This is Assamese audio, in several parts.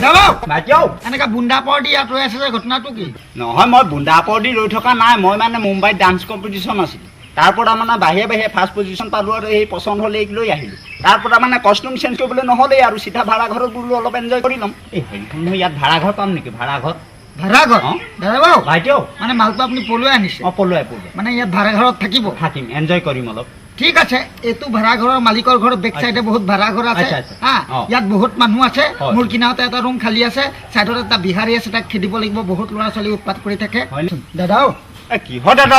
এনেকা বুন্দাপৰ দি ইয়াত ৰৈ আছে যে ঘটনাটো কি? নহয় মই বুন্দাপৰ দি ৰৈ থকা নাই, মই মানে মুম্বাইত ডান্স কম্পিটিশ্যন আছিল, তাৰ পৰা মানে বাহিৰে বাহিৰে ফাৰ্ষ্ট পজিশ্যন পালোঁ আৰু এই পচন্দ হ'লে এইক লৈ আহিলোঁ। তাৰ পৰা মানে কষ্টিউম চেঞ্জ কৰিবলৈ নহ'লেই আৰু চিধা ভাড়াঘৰত বোলো অলপ এনজয় কৰি ল'ম। এই হেৰিখন ইয়াত ভাড়াঘৰ পাম নেকি? ভাড়াঘৰ দাদা বাবু ভাইটিও মানে মালটো আপুনি পলুৱাই আনিছে? পলুৱাই মানে ইয়াত ভাড়াঘৰত থাকিব? থাকিম, এনজয় কৰিম অলপ। ঠিক আছে, এইটো ভাড়াঘৰৰ মালিকৰ ঘৰৰ বেক চাইডে বহুত ভাড়াঘৰ আছে হা, ইয়াত বহুত মানুহ আছে। মোৰ কিনাৰতে এটা ৰুম খালী আছে, চাইডত এটা বিহাৰী আছে, তাক খেদিব লাগিব, বহুত ল'ৰা ছোৱালী উৎপাত কৰি থাকে। দাদাও কিহৰ দাদা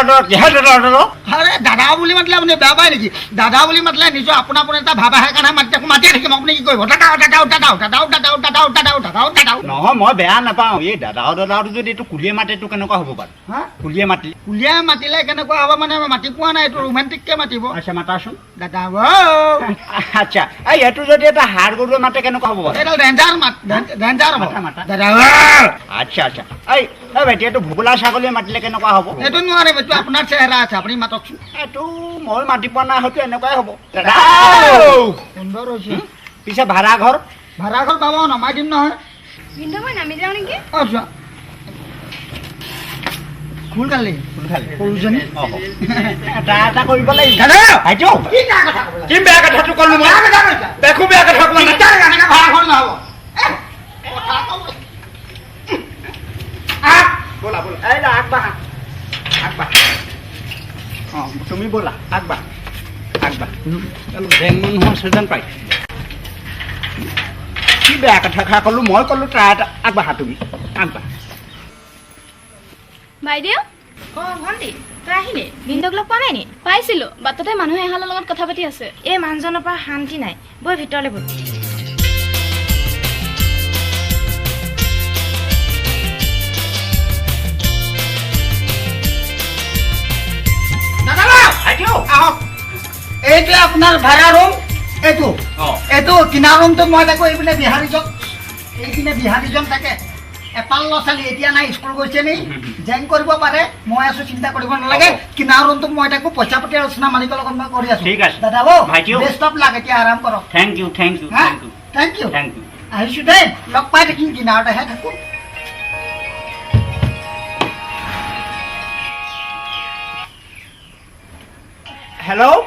আৰে দাদা বুলি মাতিলে আপুনি বেয়া পায় নেকি? দাদা বুলি মাতিলে নিজৰ আপোনাৰ এটা ভাব আহে কাৰণে মাতিয়ে থাকিম। আপুনি কি কৰিব? নহয় মই বেয়া নাপাওঁ, এই দাদাটো যদি এইটো কুলিয়ে মাতে এইটো কেনেকুৱা হ'ব বাৰু? কুলিয়ে মাতিলে কেনেকুৱা হ'ব মানে মাতি পোৱা নাই, এইটো ৰোমান্টিককে মাতিব। আচ্ছা মাতাচোন। দাদা আচ্ছা এই এইটো যদি এটা হাড় গৰুৱে মাতে কেনেকুৱা হ'ব বাৰু? এইটো ডেঞ্জাৰ মাতা দাদা। আচ্ছা আচ্ছা এই ভাইটি এইটো ভোবোলা ছাগলীয়ে মাতিলে কেনেকুৱা হ'ব? এইটো নোৱাৰিম, এইটো আপোনাৰ চেহেৰা আছে, আপুনি মাতকচোন। এইটো মই মাতি পোৱা নাই, হয়তো এনেকুৱাই হ'ব। সুন্দৰ হৈছে। পিছে ভাড়াঘৰ পাব, নমাই দিম নহয়। কিন্তু মই নামি যাওঁ নেকি? যোৱা ফুল খালি সৰুজনী এটা কৰিব লাগিব। কি বেয়া কথাটো ক'লো মই? দেখো বেয়া কথা কোৱা নাই। ভাড়াঘৰ নহ'ব। ব'লা এই আগবাঢ়া তুমি ব'লা আগবাঢ় বেং মানুহৰ ছজন পাই কি বেয়া কথা খা ক'লো, মই ক'লো ট্ৰাই এটা আগবাঢ়া, তুমি আগবাঢ়া। বাইদেউ ভণ্টি তই আহিলি? ভিনদক লগ পোৱা নাই নি? পাইছিলো, বাটতে মানুহ এহালৰ লগত কথা পাতি আছে। এই মানুহজনৰ পৰা শান্তি নাই, বৈ ভিতৰলৈ বৈ। এইটোৱে আপোনাৰ ভাড়া ৰুম। এইটো কিনাৰ ৰুমটো মই দেখো এইপিনে বিহাৰীজন থাকে। এপাল ল'ৰা ছোৱালী এতিয়া নাই, স্কুল গৈছে নি, জেং কৰিব পাৰে, মই আছো, চিন্তা কৰিব নালাগে। কিনাৰ ৰুমটো মই থাকো, পইচা পাতি আলোচনা মালিকৰ লগত মই কৰি আছো। দাদা বেষ্ট অফ লাক, এতিয়া আৰাম কৰক। থেংক ইউ আহিছো দেই, লগ পাই থাকিম, কিনাৰতেহে থাকো। হেল্ল'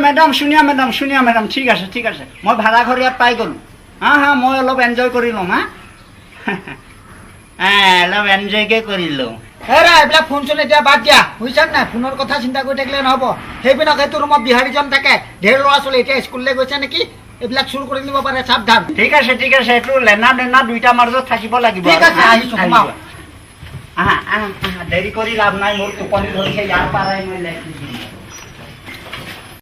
মেডাম শুনিয়া মেডাম ঠিক আছে মই ভাড়াঘৰ ইয়াত পাই গ'লোঁ। মই অলপ এনজয় কৰি ল'ম। অলপ এনজয়কে কৰি লওঁ। এইবিলাক ফোন চোন এতিয়া বাদ দিয়া, বুজিছা নাই? ফোনৰ কথা চিন্তা কৰি থাকিলে নহ'ব। সেইপিনক সেইটো ৰুমত বিহাৰীজন থাকে, ঢেৰ ল'ৰা ছোৱালী এতিয়া স্কুললৈ গৈছে নেকি, এইবিলাক চুৰ কৰি নিব পাৰে, সাৱধান। ঠিক আছে এইটো লেনা দেনা দুইটা মাজত থাকিব লাগিব। ঠিক আছে, আহিছোঁ, সোমাও। দেৰি কৰি লাভ নাই, মোৰ টোপনি ধৰিছে, ইয়াৰ পৰাই মই